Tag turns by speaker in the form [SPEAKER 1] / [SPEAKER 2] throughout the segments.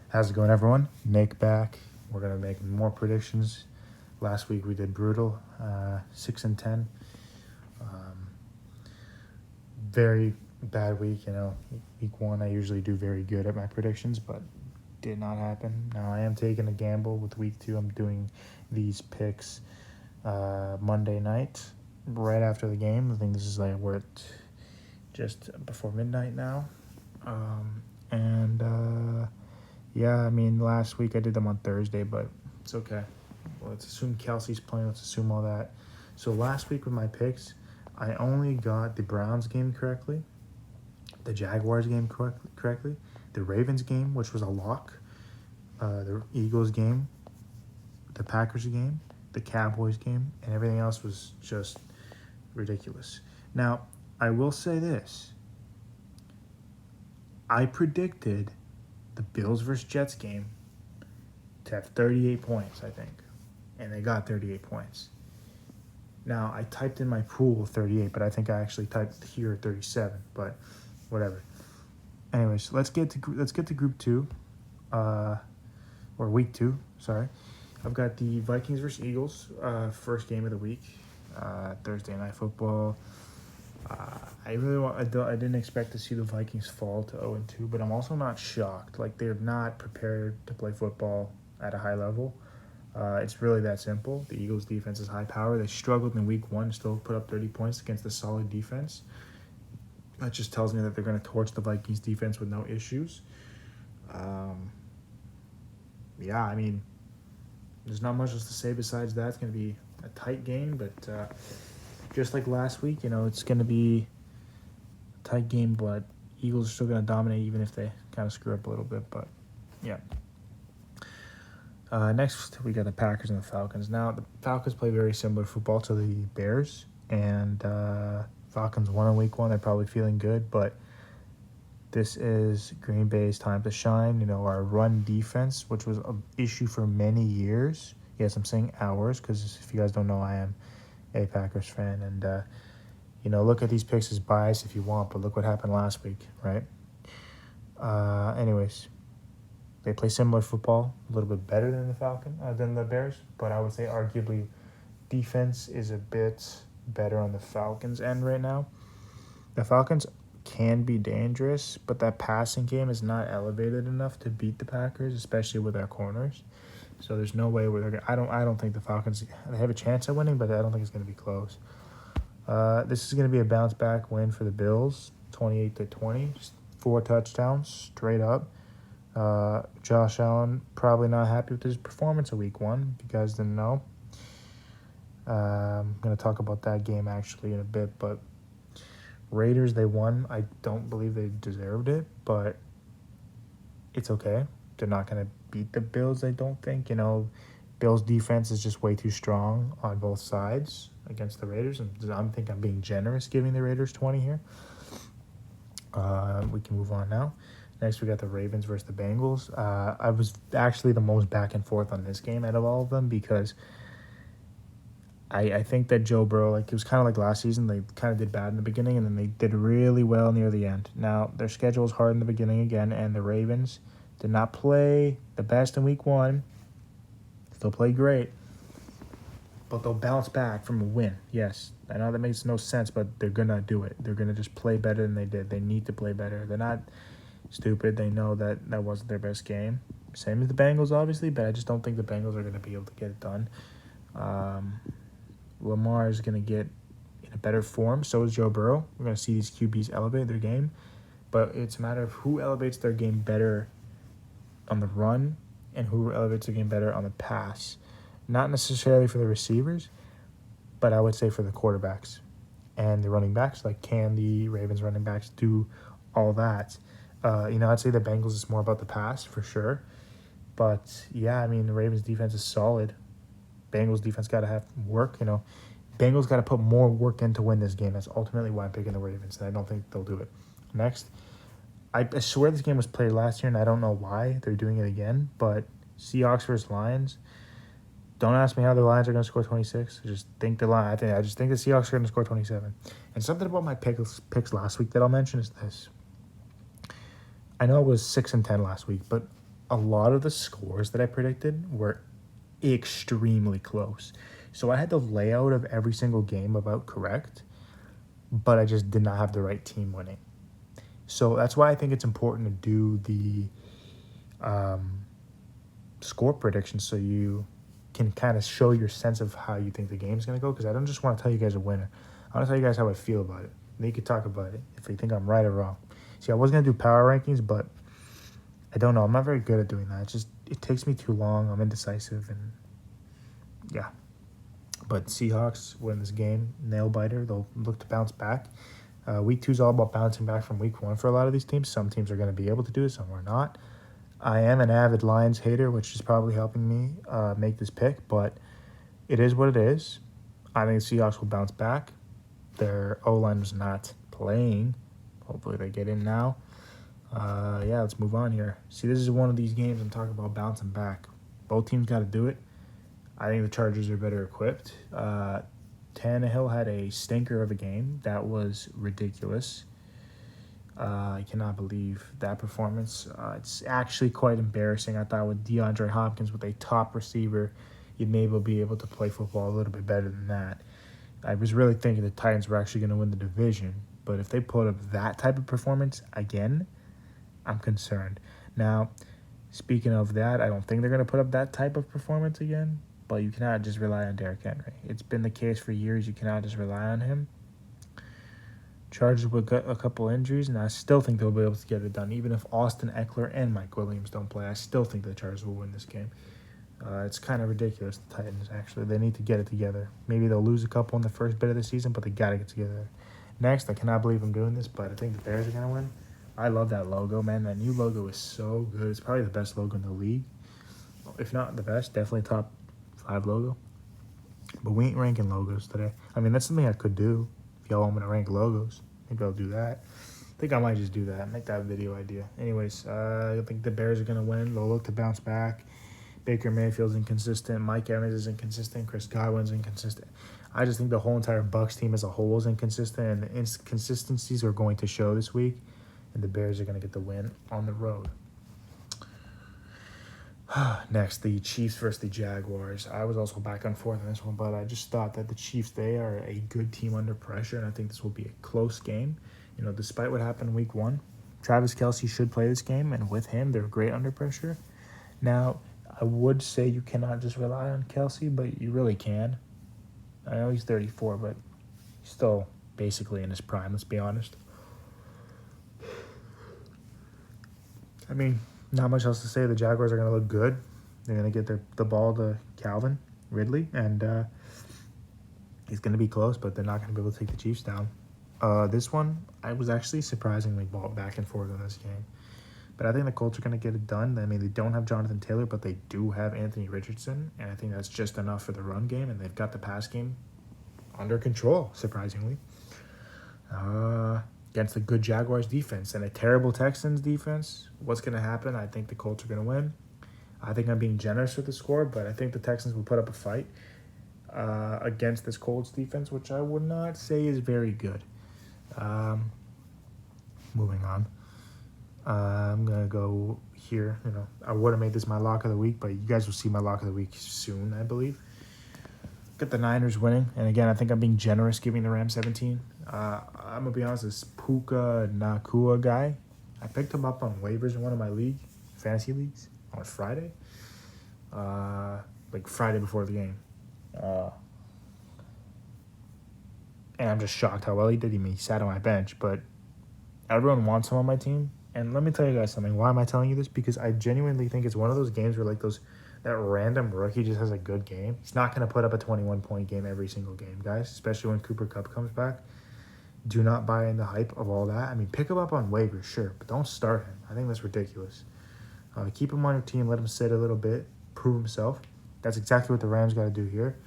[SPEAKER 1] How's it going, everyone? Nick back. We're gonna make more predictions. Last week we did brutal, 6-10. Um, very bad week. Week one I usually do very good at my predictions, but did not happen. Now I am taking a gamble with week two. I'm doing these picks Monday night, right after the game. I think this is we're at just before midnight now, and. Yeah, I mean, last week I did them on Thursday, but it's okay. Well, let's assume Kelsey's playing. Let's assume all that. So last week with my picks, I only got the Browns game correctly, the Jaguars game correctly, the Ravens game, which was a lock, the Eagles game, the Packers game, the Cowboys game, and everything else was just ridiculous. Now, I will say this. I predicted the Bills versus Jets game to have 38 points, I think. And they got 38 points. Now, I typed in my pool 38, but I think I actually typed here 37, but whatever. Anyways, let's get to group two, or week two, sorry. I've got the Vikings versus Eagles, first game of the week, Thursday Night Football. I didn't expect to see the Vikings fall to 0-2, but I'm also not shocked. They're not prepared to play football at a high level. It's really that simple. The Eagles' defense is high power. They struggled in week one, still put up 30 points against a solid defense. That just tells me that they're going to torch the Vikings' defense with no issues. Yeah, I mean, there's not much else to say besides that. It's going to be a tight game, but just like last week, it's going to be a tight game, but Eagles are still going to dominate even if they kind of screw up a little bit. But, yeah. Next, we got the Packers and the Falcons. Now, the Falcons play very similar football to the Bears, and Falcons won in week one. They're probably feeling good, but this is Green Bay's time to shine. Our run defense, which was an issue for many years. Yes, I'm saying ours because if you guys don't know, I am a Packers fan, and look at these picks as bias if you want, but look what happened last week, right? Anyways, they play similar football, a little bit better than the Bears, but I would say arguably defense is a bit better on the Falcons' end right now. The Falcons can be dangerous, but that passing game is not elevated enough to beat the Packers, especially with our corners. So there's no way where they're. I don't think the Falcons. They have a chance at winning, but I don't think it's going to be close. This is going to be a bounce back win for the Bills, 28-20, just 4 touchdowns straight up. Josh Allen probably not happy with his performance of week one. If you guys didn't know, I'm going to talk about that game actually in a bit. But Raiders, they won. I don't believe they deserved it, but it's okay. They're not going to beat the Bills, I don't think. Bills' defense is just way too strong on both sides against the Raiders, and I'm being generous giving the Raiders 20 here. We can move on now. Next, we got the Ravens versus the Bengals. I was actually the most back and forth on this game out of all of them because I think that Joe Burrow, it was kind of like last season, they kind of did bad in the beginning, and then they did really well near the end. Now, their schedule is hard in the beginning again, and the Ravens did not play the best in week one. Still play great. But they'll bounce back from a win. Yes, I know that makes no sense, but they're going to do it. They're going to just play better than they did. They need to play better. They're not stupid. They know that wasn't their best game. Same as the Bengals, obviously, but I just don't think the Bengals are going to be able to get it done. Lamar is going to get in a better form. So is Joe Burrow. We're going to see these QBs elevate their game. But it's a matter of who elevates their game better on the run and who elevates their game better on the pass. Not necessarily for the receivers, but I would say for the quarterbacks and the running backs. Can the Ravens running backs do all that? I'd say the Bengals is more about the pass for sure. But, yeah, I mean, the Ravens defense is solid. Bengals defense got to have work, Bengals got to put more work in to win this game. That's ultimately why I'm picking the Ravens, and I don't think they'll do it. Next, I swear this game was played last year, and I don't know why they're doing it again, but Seahawks versus Lions. Don't ask me how the Lions are going to score 26. I just think I just think the Seahawks are going to score 27. And something about my picks last week that I'll mention is this. I know it was 6-10 last week, but a lot of the scores that I predicted were extremely close. So I had the layout of every single game about correct, but I just did not have the right team winning. So that's why I think it's important to do the score predictions so you can kind of show your sense of how you think the game's going to go, because I don't just want to tell you guys a winner. I want to tell you guys how I feel about it. And then you can talk about it if you think I'm right or wrong. See, I was going to do power rankings, but I don't know. I'm not very good at doing that. It takes me too long. I'm indecisive, and yeah. But Seahawks win this game, nail biter. They'll look to bounce back. Week 2 is all about bouncing back from week 1 for a lot of these teams. Some teams are going to be able to do it, some are not. I am an avid Lions hater, which is probably helping me make this pick, but it is what it is. I think the Seahawks will bounce back. Their O-line was not playing. Hopefully they get in now. Yeah, let's move on here. See, this is one of these games I'm talking about bouncing back. Both teams got to do it. I think the Chargers are better equipped. Tannehill had a stinker of a game. That was ridiculous. I cannot believe that performance. It's actually quite embarrassing. I thought with DeAndre Hopkins, with a top receiver, you'd maybe be able to play football a little bit better than that. I was really thinking the Titans were actually going to win the division, but if they put up that type of performance again, I'm concerned. Now, speaking of that, I don't think they're going to put up that type of performance again, but you cannot just rely on Derrick Henry. It's been the case for years. You cannot just rely on him. Chargers with a couple injuries, and I still think they'll be able to get it done. Even if Austin Eckler and Mike Williams don't play, I still think the Chargers will win this game. It's kind of ridiculous, the Titans, actually. They need to get it together. Maybe they'll lose a couple in the first bit of the season, but they got to get together. Next, I cannot believe I'm doing this, but I think the Bears are going to win. I love that logo, man. That new logo is so good. It's probably the best logo in the league. If not the best, definitely top 5 logo. But we ain't ranking logos today. I mean, that's something I could do. If y'all want me to rank logos, maybe I'll do that. I think I might just do that. Make that a video idea. Anyways, I think the Bears are going to win. They'll look to bounce back. Baker Mayfield's inconsistent. Mike Evans is inconsistent. Chris Godwin's inconsistent. I just think the whole entire Bucs team as a whole is inconsistent, and the inconsistencies are going to show this week, and the Bears are going to get the win on the road. Next, the Chiefs versus the Jaguars. I was also back and forth on this one, but I just thought that the Chiefs, they are a good team under pressure, and I think this will be a close game. You know, despite what happened in week 1, Travis Kelce should play this game, and with him, they're great under pressure. Now, I would say you cannot just rely on Kelce, but you really can. I know he's 34, but he's still basically in his prime, let's be honest. I mean, not much else to say. The Jaguars are going to look good. They're going to get the ball to Calvin Ridley, and he's going to be close, but they're not going to be able to take the Chiefs down. This one, I was actually surprisingly ball back and forth on this game. But I think the Colts are going to get it done. I mean, they don't have Jonathan Taylor, but they do have Anthony Richardson, and I think that's just enough for the run game, and they've got the pass game under control, surprisingly. Against a good Jaguars defense and a terrible Texans defense, what's going to happen? I think the Colts are going to win. I think I'm being generous with the score, but I think the Texans will put up a fight against this Colts defense, which I would not say is very good. Moving on. I'm going to go here. You know, I would have made this my lock of the week, but you guys will see my lock of the week soon, I believe. Got the Niners winning. And again, I think I'm being generous giving the Rams 17. I'm going to be honest, this Puka Nakua guy, I picked him up on waivers in one of my fantasy leagues on Friday. Like Friday before the game. And I'm just shocked how well he did. He sat on my bench, but everyone wants him on my team. And let me tell you guys something. Why am I telling you this? Because I genuinely think it's one of those games where like that random rookie just has a good game. He's not going to put up a 21-point game every single game, guys, especially when Cooper Kupp comes back. Do not buy in the hype of all that. I mean, pick him up on waivers, sure, but don't start him. I think that's ridiculous. Keep him on your team. Let him sit a little bit. Prove himself. That's exactly what the Rams got to do here.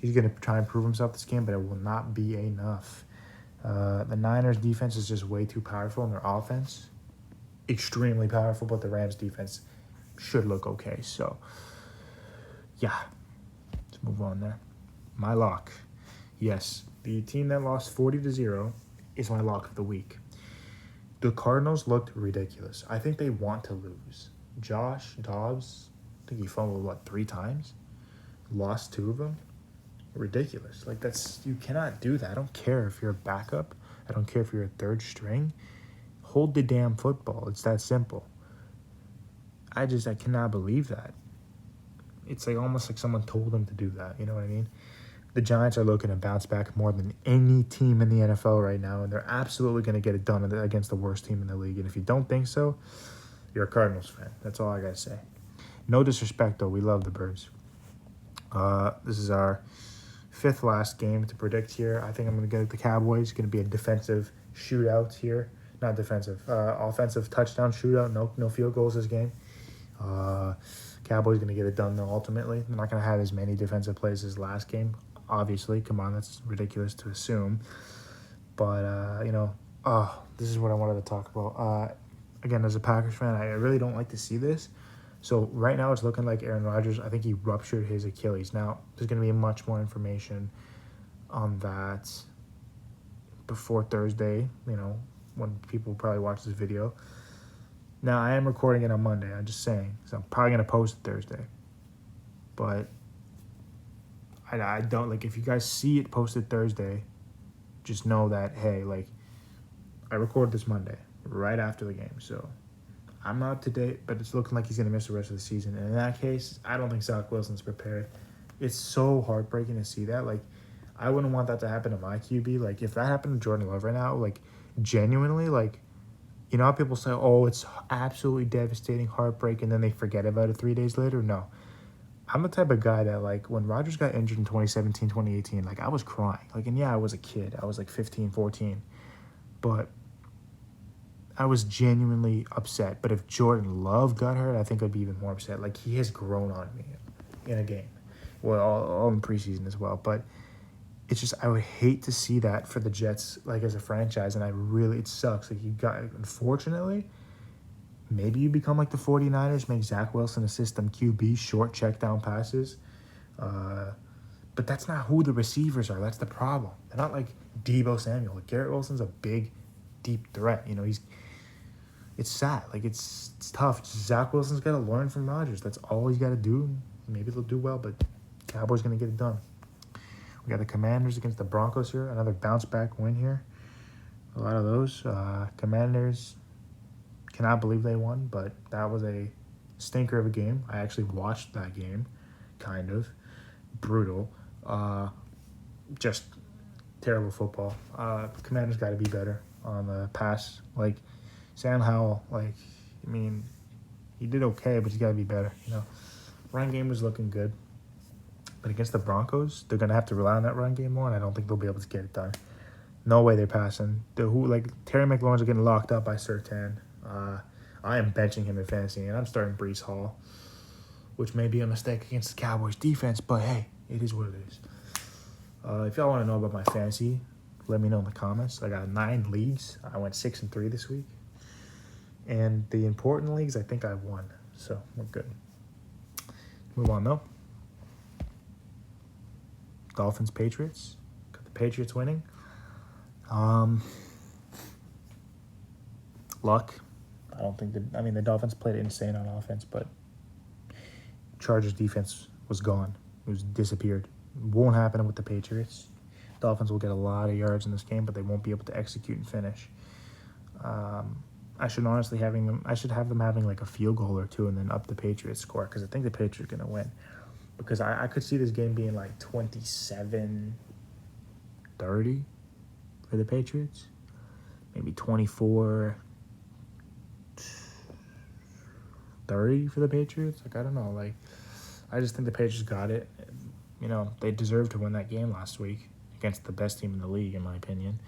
[SPEAKER 1] He's going to try and prove himself this game, but it will not be enough. The Niners' defense is just way too powerful, and their offense extremely powerful, but the Rams' defense should look okay. So, yeah, let's move on there. My lock. Yes, the team that lost 40-0 is my lock of the week. The Cardinals looked ridiculous. I think they want to lose. Josh Dobbs, I think he fumbled, 3 times? Lost 2 of them? Ridiculous. Like, you cannot do that. I don't care if you're a backup. I don't care if you're a third string. Hold the damn football. It's that simple. I cannot believe that. It's like almost like someone told them to do that. You know what I mean? The Giants are looking to bounce back more than any team in the NFL right now, and they're absolutely going to get it done against the worst team in the league. And if you don't think so, you're a Cardinals fan. That's all I got to say. No disrespect, though. We love the Birds. This is our 5th last game to predict here. I think I'm going to go with the Cowboys. It's going to be a defensive shootout here. Not defensive. Offensive touchdown shootout. No field goals this game. Cowboys going to get it done, though, ultimately. They're not going to have as many defensive plays as last game. Obviously, come on, that's ridiculous to assume. But, this is what I wanted to talk about. Again, as a Packers fan, I really don't like to see this. So right now it's looking like Aaron Rodgers, I think he ruptured his Achilles. Now, there's going to be much more information on that before Thursday, when people probably watch this video. Now, I am recording it on Monday, I'm just saying. So I'm probably going to post it Thursday. But I don't, if you guys see it posted Thursday, just know that, hey, I recorded this Monday, right after the game. So I'm not up to date, but it's looking like he's going to miss the rest of the season. And in that case, I don't think Zach Wilson's prepared. It's so heartbreaking to see that. I wouldn't want that to happen to my QB. If that happened to Jordan Love right now, genuinely, you know how people say, oh, it's absolutely devastating, heartbreak, and then they forget about it 3 days later? No. I'm the type of guy that, when Rodgers got injured in 2017, 2018, I was crying. And yeah, I was a kid. I was 15, 14. But I was genuinely upset. But if Jordan Love got hurt, I think I'd be even more upset. He has grown on me in a game. Well, all in preseason as well. But it's just, I would hate to see that for the Jets, as a franchise. And it sucks. Unfortunately, maybe you become the 49ers, make Zach Wilson a system QB, short check down passes. But that's not who the receivers are. That's the problem. They're not like Deebo Samuel. Garrett Wilson's a big, deep threat. It's sad. It's tough. Zach Wilson's got to learn from Rodgers. That's all he's got to do. Maybe they'll do well, but Cowboys going to get it done. We got the Commanders against the Broncos here. Another bounce-back win here. A lot of those. Commanders, cannot believe they won, but that was a stinker of a game. I actually watched that game, kind of. Brutal. Just terrible football. Commanders got to be better on the pass. Sam Howell, he did okay, but he's got to be better, Run game was looking good. But against the Broncos, they're going to have to rely on that run game more, and I don't think they'll be able to get it done. No way they're passing. Terry McLaurin's getting locked up by Surtain. I am benching him in fantasy, and I'm starting Breece Hall, which may be a mistake against the Cowboys defense, but hey, it is what it is. If y'all want to know about my fantasy, let me know in the comments. I got 9 leagues. I went 6-3 this week. And the important leagues, I think I won. So we're good. Move on, though. Dolphins, Patriots. Got the Patriots winning. Luck. I don't think the Dolphins played insane on offense, but Chargers defense was gone. It was disappeared. It won't happen with the Patriots. Dolphins will get a lot of yards in this game, but they won't be able to execute and finish. I should have them having a field goal or two and then up the Patriots score, because I think the Patriots are going to win. Because I could see this game being 27-30 for the Patriots. Maybe 24-30 for the Patriots. I don't know. I just think the Patriots got it. They deserved to win that game last week against the best team in the league, in my opinion.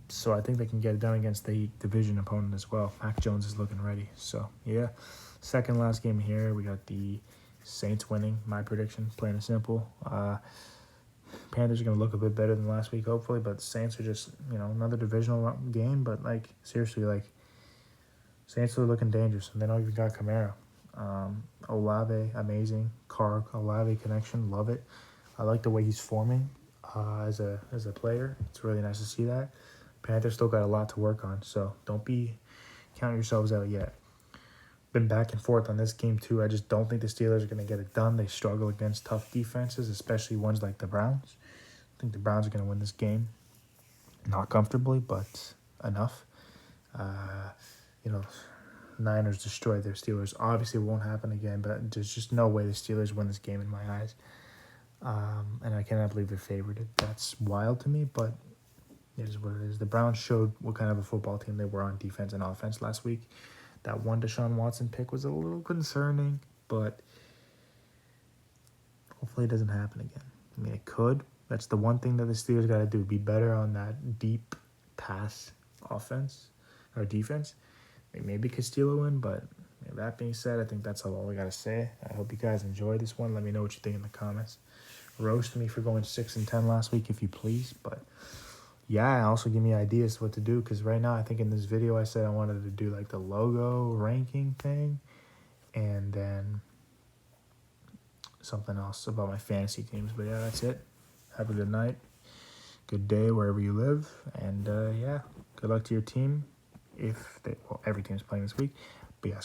[SPEAKER 1] So I think they can get it done against the division opponent as well. Mac Jones is looking ready. So, yeah. Second last game here, we got the Saints winning, my prediction, plain and simple. Panthers are going to look a bit better than last week, hopefully, but the Saints are just, another divisional game, but, seriously, Saints are looking dangerous, and they don't even got Kamara. Olave, amazing. Carr, Olave connection, love it. I like the way he's forming as a player. It's really nice to see that. Panthers still got a lot to work on, so don't be counting yourselves out yet. been back and forth on this game too. I just don't think the Steelers are going to get it done. They struggle against tough defenses, especially ones like the Browns. I think the Browns are going to win this game. Not comfortably, but enough. You know, Niners destroyed their Steelers. Obviously, it won't happen again, but there's just no way the Steelers win this game in my eyes. And I cannot believe they're favored. That's wild to me, but it is what it is. The Browns showed what kind of a football team they were on defense and offense last week. That one Deshaun Watson pick was a little concerning, but hopefully it doesn't happen again. I mean, it could. That's the one thing that the Steelers got to do. Be better on that deep pass offense or defense. Maybe Castillo win, but that being said, I think that's all we got to say. I hope you guys enjoy this one. Let me know what you think in the comments. Roast me for going 6-10 last week if you please, but yeah, also give me ideas what to do, because right now I think in this video I said I wanted to do like the logo ranking thing and then something else about my fantasy teams. But yeah, that's it. Have a good night, good day wherever you live, and yeah, good luck to your team if every team's playing this week. But yeah,